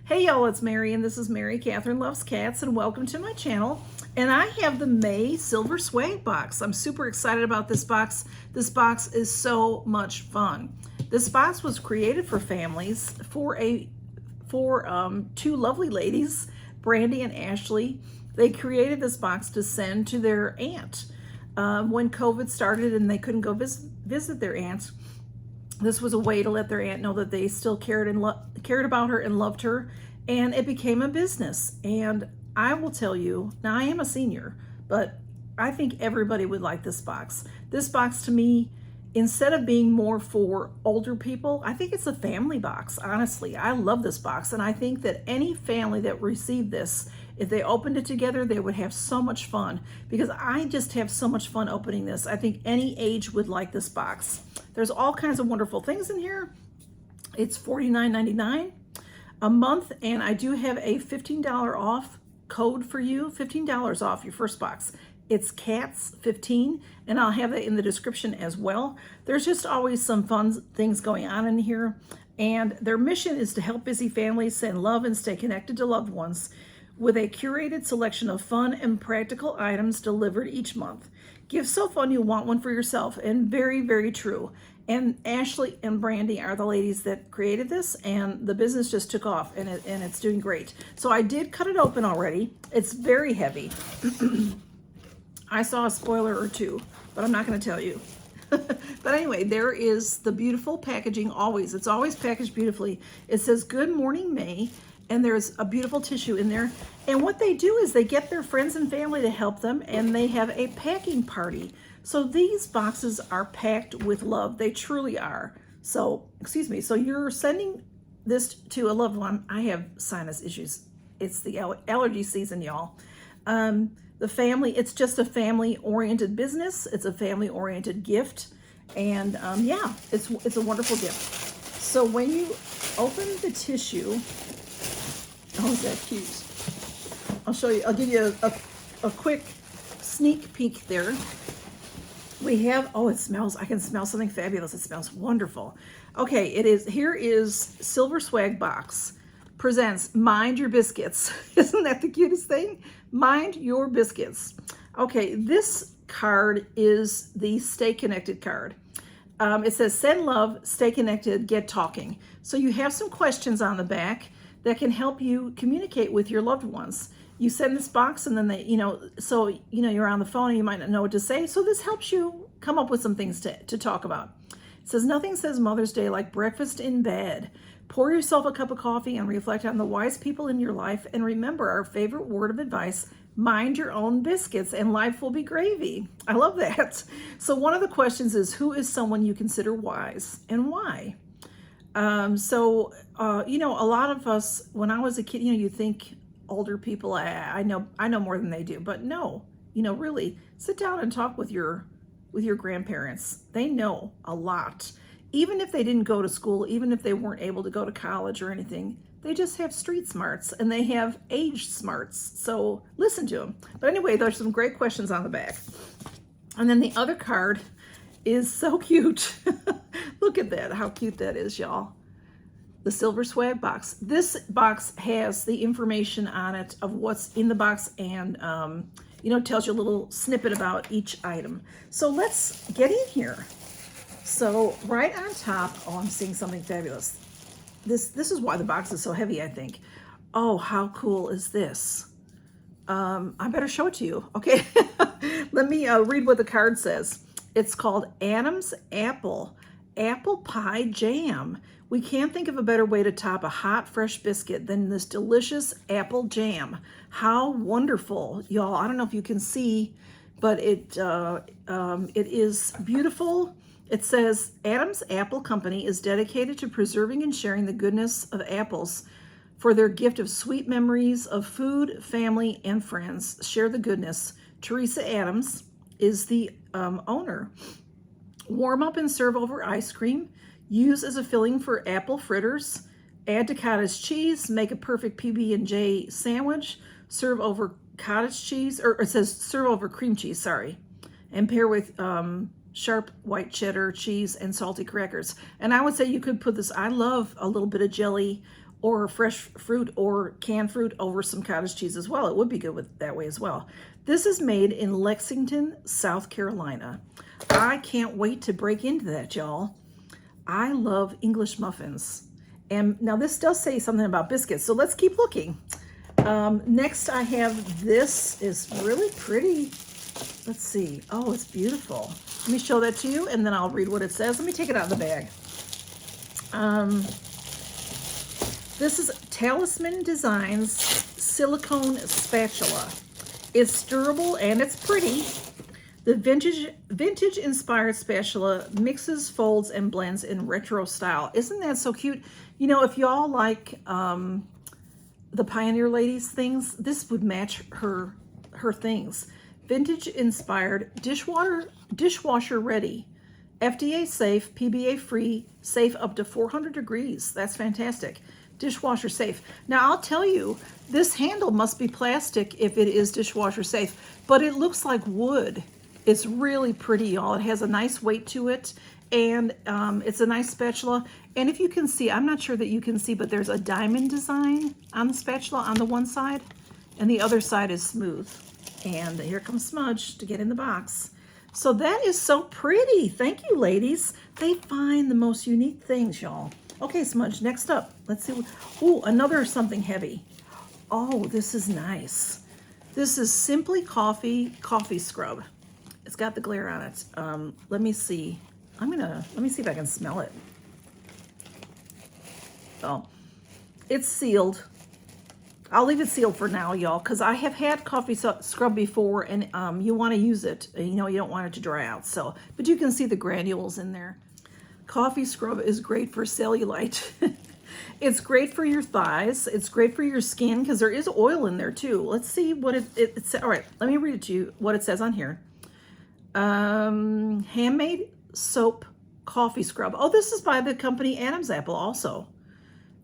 Hey y'all, it's Mary and this is Mary Catherine Loves Cats and welcome to my channel. And I have the May Silver Swag Box. I'm super excited about this box. This box is so much fun. This box was created for families for two lovely ladies, Brandy and Ashley. They created this box to send to their aunt. When COVID started and they couldn't go visit their aunt, this was a way to let their aunt know that they still cared about her and loved her, and it became a business. And I will tell you, now I am a senior, but I think everybody would like this box. This box to me, instead of being more for older people, I think it's a family box, honestly. I love this box, and I think that any family that received this, if they opened it together, they would have so much fun, because I just have so much fun opening this. I think any age would like this box. There's all kinds of wonderful things in here. It's $49.99 a month, and I do have a $15 off code for you, $15 off your first box. It's CATS15, and I'll have it in the description as well. There's just always some fun things going on in here, and their mission is to help busy families send love and stay connected to loved ones with a curated selection of fun and practical items delivered each month. Gifts so fun you want one for yourself, and very, very true. And Ashley and Brandy are the ladies that created this, and the business just took off, and it's doing great. So I did cut it open already. It's very heavy. I saw a spoiler or two, but I'm not going to tell you. But anyway, there is the beautiful packaging always. It's always packaged beautifully. It says, "Good Morning May," and there's a beautiful tissue in there. And what they do is they get their friends and family to help them, and they have a packing party. So these boxes are packed with love. They truly are. So, excuse me, so you're sending this to a loved one. I have sinus issues. It's the allergy season, y'all. The family, it's just a family-oriented business. It's a family-oriented gift. And yeah, it's a wonderful gift. So when you open the tissue, oh, is that cute? I'll show you, I'll give you a quick sneak peek there. We have, oh, it smells, I can smell something fabulous. It smells wonderful. Okay, here is Silver Swag Box presents Mind Your Biscuits. Isn't that the cutest thing? Mind Your Biscuits. Okay, this card is the Stay Connected card. It says, "Send love, stay connected, get talking." So you have some questions on the back that can help you communicate with your loved ones. You send this box, and then they, you're on the phone and you might not know what to say. So this helps you come up with some things to talk about. It says, "Nothing says Mother's Day like breakfast in bed. Pour yourself a cup of coffee and reflect on the wise people in your life. And remember our favorite word of advice, mind your own biscuits and life will be gravy." I love that. So one of the questions is, who is someone you consider wise and why? A lot of us, when I was a kid, you think older people, I know more than they do, but no, really sit down and talk with your grandparents. They know a lot. Even if they didn't go to school, even if they weren't able to go to college or anything, they just have street smarts and they have age smarts. So listen to them. But anyway, there's some great questions on the back. And then the other card is so cute. Look at that, how cute that is, y'all. The Silver Swag Box. This box has the information on it of what's in the box, and tells you a little snippet about each item. So let's get in here. So right on top, oh, I'm seeing something fabulous. This is why the box is so heavy, I think. Oh, how cool is this? I better show it to you. Okay, let me read what the card says. It's called Adam's Apple Pie Jam. We can't think of a better way to top a hot, fresh biscuit than this delicious apple jam. How wonderful, y'all. I don't know if you can see, but it is beautiful. It says, Adam's Apple Company is dedicated to preserving and sharing the goodness of apples for their gift of sweet memories of food, family, and friends. Share the goodness. Teresa Adams is the owner. Warm up and serve over ice cream. Use as a filling for apple fritters. Add to cottage cheese. Make a perfect PB&J sandwich. Serve over cottage cheese, or it says serve over cream cheese, sorry. And pair with sharp white cheddar cheese and salty crackers. And I would say you could put this, I love a little bit of jelly or fresh fruit or canned fruit over some cottage cheese as well. It would be good with that way as well. This is made in Lexington, South Carolina. I can't wait to break into that, y'all. I love English muffins. And now this does say something about biscuits, so let's keep looking. Next I have, this is really pretty. Let's see. Oh, it's beautiful. Let me show that to you, and then I'll read what it says. Let me take it out of the bag. This is Talisman Designs Silicone Spatula. It's durable and it's pretty. The vintage inspired spatula mixes, folds, and blends in retro style. Isn't that so cute? You know, if y'all like the Pioneer Ladies things, this would match her things. Vintage inspired, dishwasher ready, FDA safe, PBA free, safe up to 400 degrees. That's fantastic. Dishwasher safe. Now I'll tell you, this handle must be plastic if it is dishwasher safe, but it looks like wood. It's really pretty, y'all. It has a nice weight to it, and it's a nice spatula. And if you can see, I'm not sure that you can see, but there's a diamond design on the spatula on the one side, and the other side is smooth. And here comes Smudge to get in the box. So that is so pretty. Thank you, ladies. They find the most unique things, y'all. Okay, Smudge, next up. Let's see. Ooh, another something heavy. Oh, this is nice. This is Simply Coffee Scrub. It's got the glare on it. Let me see. Let me see if I can smell it. Oh, it's sealed. I'll leave it sealed for now, y'all, because I have had coffee scrub before, and you want to use it. You know, you don't want it to dry out. So, but you can see the granules in there. Coffee scrub is great for cellulite. It's great for your thighs. It's great for your skin because there is oil in there too. Let's see what it says. All right, let me read it to you, what it says on here. Handmade soap coffee scrub. Oh, this is by the company Adam's Apple also.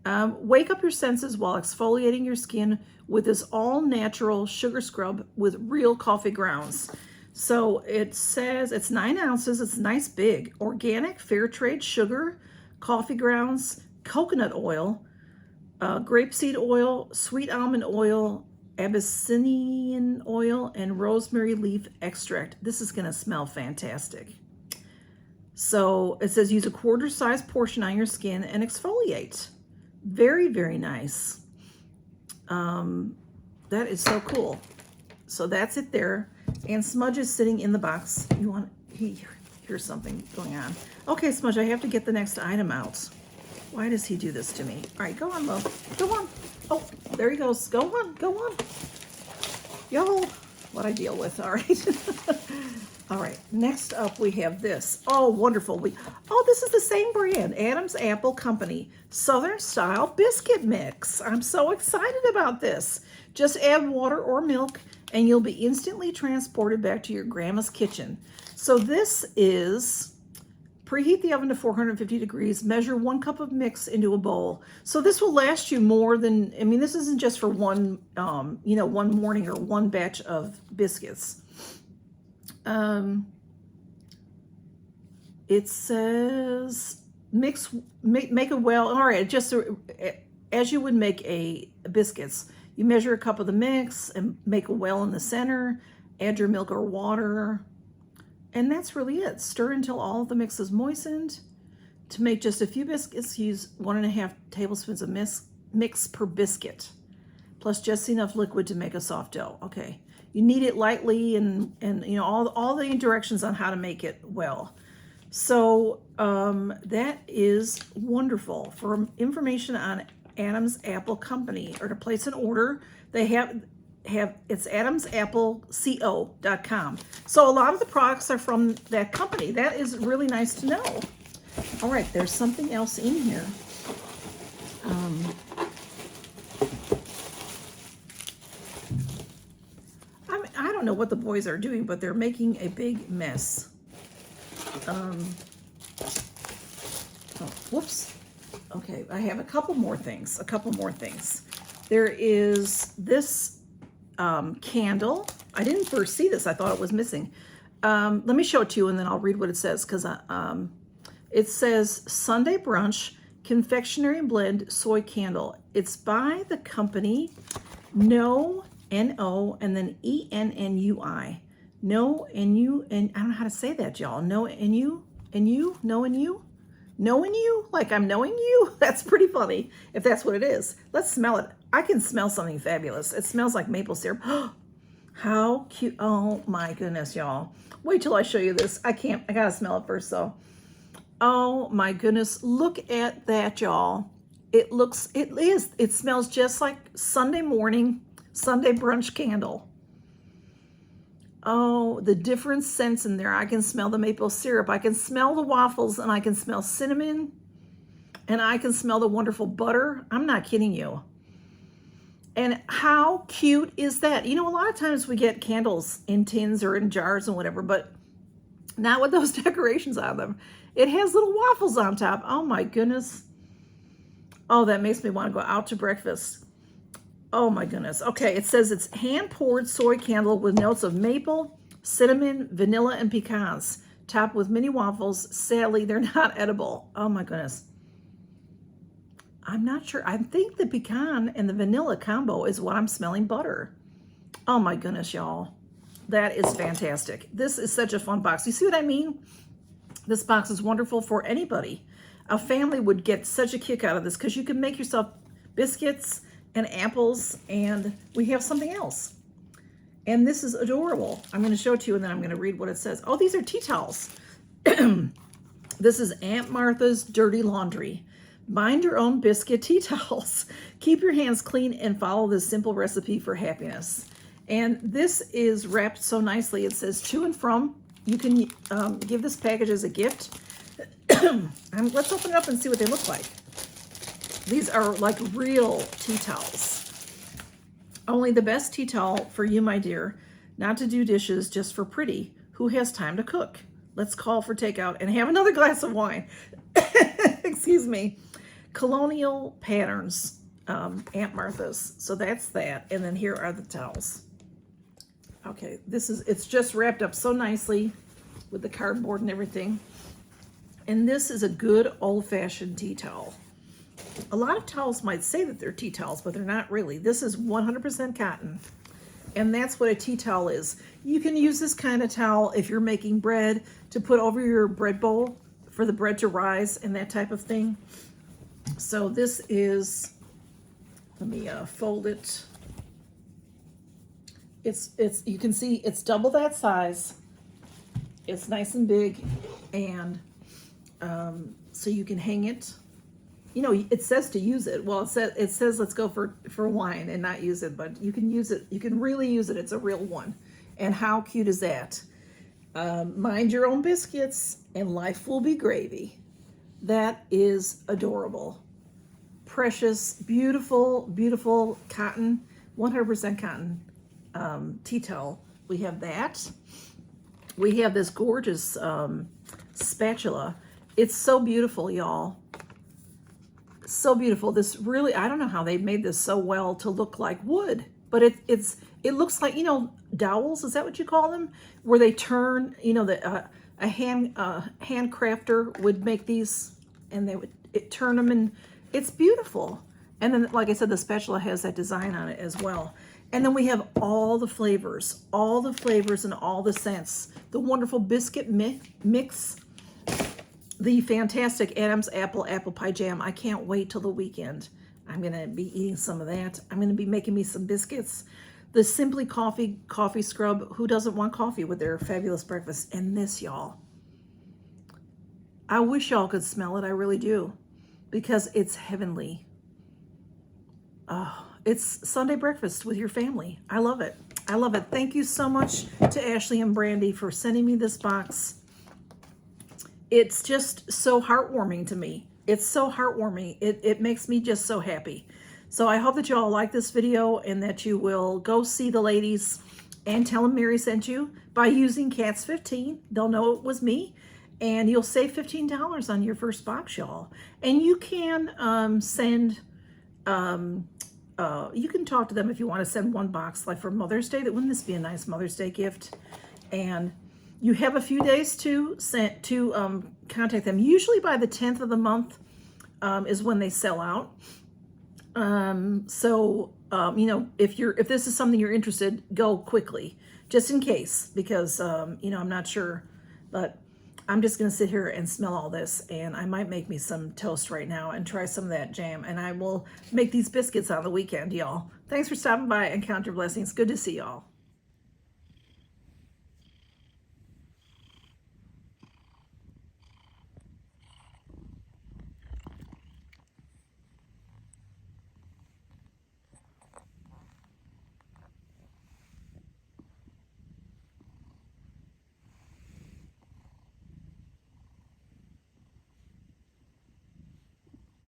Wake up your senses while exfoliating your skin with this all-natural sugar scrub with real coffee grounds. So it says it's 9 ounces. It's nice big. Organic, fair trade sugar, coffee grounds, coconut oil, grapeseed oil, sweet almond oil, Abyssinian oil, and rosemary leaf extract. This is going to smell fantastic. So it says use a quarter-size portion on your skin and exfoliate. Very, very nice. That is so cool. So that's it there. And Smudge is sitting in the box. Here's something going on. Okay, Smudge, I have to get the next item out. Why does he do this to me? All right, go on, love. Go on. Oh, there he goes. Go on, go on. Yo, what I deal with. All right. All right, next up we have this. Oh, wonderful. This is the same brand, Adam's Apple Company, Southern Style Biscuit Mix. I'm so excited about this. Just add water or milk and you'll be instantly transported back to your grandma's kitchen. So this is, preheat the oven to 450 degrees, measure 1 cup of mix into a bowl. So this will last you more than, I mean, this isn't just for one, one morning or one batch of biscuits. It says make a well. All right, just as you would make a biscuits, you measure a cup of the mix and make a well in the center, add your milk or water, and that's really it. Stir until all of the mix is moistened. To make just a few biscuits, use 1.5 tablespoons of mix per biscuit, plus just enough liquid to make a soft dough. Okay. You knead it lightly and all the directions on how to make it well. So that is wonderful. For information on Adam's Apple Company or to place an order, they have it's adamsappleco.com. So a lot of the products are from that company. That is really nice to know. All right, there's something else in here. I don't know what the boys are doing, but they're making a big mess. Oh, whoops. Okay, I have a couple more things. There is this candle. I didn't first see this. I thought it was missing. Let me show it to you, and then I'll read what it says, because it says Sunday brunch, confectionery blend soy candle. It's by the company No, N-O, and then E-N-N-U-I. No, N-U, and I don't know how to say that, y'all. No, N-U, N-U, no, N-U, knowing you, like I'm knowing you. That's pretty funny, if that's what it is. Let's smell it. I can smell something fabulous. It smells like maple syrup. How cute. Oh my goodness, y'all. Wait till I show you this. I can't, I gotta smell it first, though. Oh my goodness, look at that, y'all. It smells just like Sunday morning, Sunday brunch candle. Oh, the different scents in there. I can smell the maple syrup. I can smell the waffles, and I can smell cinnamon, and I can smell the wonderful butter. I'm not kidding you. And how cute is that? You know, a lot of times we get candles in tins or in jars and whatever, but not with those decorations on them. It has little waffles on top. Oh my goodness. Oh, that makes me want to go out to breakfast. Oh my goodness. Okay, it says it's hand-poured soy candle with notes of maple, cinnamon, vanilla, and pecans, topped with mini waffles. Sadly, they're not edible. Oh my goodness. I'm not sure. I think the pecan and the vanilla combo is what I'm smelling butter. Oh my goodness, y'all. That is fantastic. This is such a fun box. You see what I mean? This box is wonderful for anybody. A family would get such a kick out of this because you can make yourself biscuits and apples, and we have something else. And this is adorable. I'm going to show it to you, and then I'm going to read what it says. Oh, these are tea towels. This is Aunt Martha's Dirty Laundry. Mind your own biscuit tea towels. Keep your hands clean and follow this simple recipe for happiness. And this is wrapped so nicely. It says to and from. You can give this package as a gift. Let's open it up and see what they look like. These are like real tea towels. Only the best tea towel for you, my dear. Not to do dishes just for pretty. Who has time to cook? Let's call for takeout and have another glass of wine. Excuse me. Colonial Patterns, Aunt Martha's. So that's that. And then here are the towels. Okay, it's just wrapped up so nicely with the cardboard and everything. And this is a good old-fashioned tea towel. A lot of towels might say that they're tea towels, but they're not really. This is 100% cotton. And that's what a tea towel is. You can use this kind of towel if you're making bread to put over your bread bowl for the bread to rise and that type of thing. So this is, let me fold it. You can see it's double that size. It's nice and big, and so you can hang it. You know, it says to use it. Well, it says let's go for wine and not use it, but you can use it. You can really use it. It's a real one. And how cute is that? Mind your own biscuits, and life will be gravy. That is adorable. Precious, beautiful, beautiful cotton, 100% cotton tea towel. We have that. We have this gorgeous spatula. It's so beautiful, y'all. So beautiful. This really, I don't know how they made this so well to look like wood, but it looks like, you know, dowels, is that what you call them? Where they turn, you know, a hand crafter would make these, and they would turn them, and it's beautiful. And then, like I said, the spatula has that design on it as well. And then we have all the flavors and all the scents. The wonderful biscuit mix, the fantastic Adam's apple pie jam. I can't wait till the weekend. I'm gonna be eating some of that. I'm gonna be making me some biscuits. The Simply Coffee scrub. Who doesn't want coffee with their fabulous breakfast? And this, y'all. I wish y'all could smell it. I really do, because it's heavenly. Oh, it's Sunday breakfast with your family. I love it. I love it. Thank you so much to Ashley and Brandy for sending me this box. It's just so heartwarming to me. It's so heartwarming. It makes me just so happy. So I hope that you all like this video and that you will go see the ladies and tell them Mary sent you by using CATS15. They'll know it was me, and you'll save $15 on your first box, y'all. And you can send, you can talk to them if you want to send one box, like for Mother's Day. Wouldn't this be a nice Mother's Day gift? And you have a few days to contact them. Usually by the 10th of the month, is when they sell out. You know, if this is something you're interested, go quickly, just in case, because, you know, I'm not sure, but I'm just going to sit here and smell all this, and I might make me some toast right now and try some of that jam, and I will make these biscuits on the weekend, y'all. Thanks for stopping by and count your blessings. Good to see y'all.